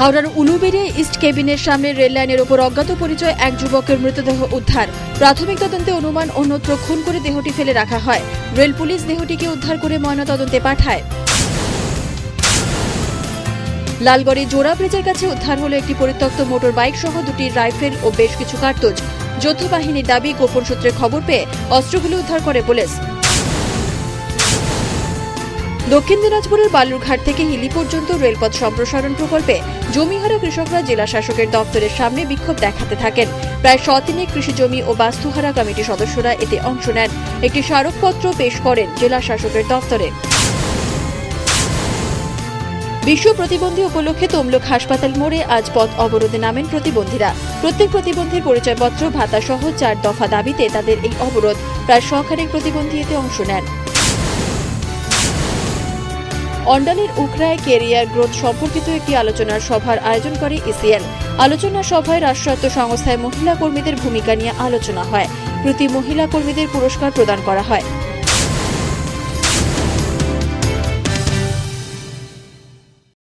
হাওড়ার উলুবেড়িয়া ইস্ট কেবিনের সামনে রেল লাইনের উপর অজ্ঞাত পরিচয় এক যুবকের মৃতদেহ উদ্ধার। প্রাথমিক তদন্তে অনুমান অন্যত্র খুন করে দেহটি ফেলে রাখা হয়। রেল পুলিশ দেহটিকে উদ্ধার করে ময়নাতদন্তে পাঠায়। লালগড়ে জোড়া ব্রিজের কাছে উদ্ধার হলো একটি পরিত্যক্ত মোটর বাইক সহ দুটি রাইফেল ও বেশ কিছু কার্তুজ। যৌথ বাহিনীর দাবি, গোপন সূত্রে খবর পেয়ে অস্ত্রগুলো উদ্ধার করে পুলিশ। দক্ষিণ দিনাজপুরের বালুরঘাট থেকে হিলি পর্যন্ত রেলপথ সম্প্রসারণ প্রকল্পে জমিহারা কৃষকরা জেলা শাসকের দপ্তরের সামনে বিক্ষোভ দেখাতে থাকেন। প্রায় 100 কৃষি জমি ও বাস্তুহারা কমিটির সদস্যরা এতে অংশ নেন। একটি স্মারকপত্র পেশ করেন জেলা শাসকের দপ্তরে। বিশ্ব প্রতিবন্ধী উপলক্ষে তমলুক হাসপাতাল মোড়ে আজ পথ অবরোধে নামেন প্রতিবন্ধীরা। প্রত্যেক প্রতিবন্ধীর পরিচয়পত্র, ভাতা সহ 4 দফা দাবিতে তাদের এই অবরোধ। প্রায় 100 প্রতিবন্ধী এতে অংশ নেন। অন্ডালের উখরায় কেরিয়ার গ্রোথ সম্পর্কিত একটি আলোচনার সভার আয়োজন করে ইসিএল। আলোচনা সভায় রাষ্ট্রায়ত্ত সংস্থায় মহিলা কর্মীদের ভূমিকা নিয়ে আলোচনা হয়। প্রতি মহিলা কর্মীদের পুরস্কার প্রদান করা হয়।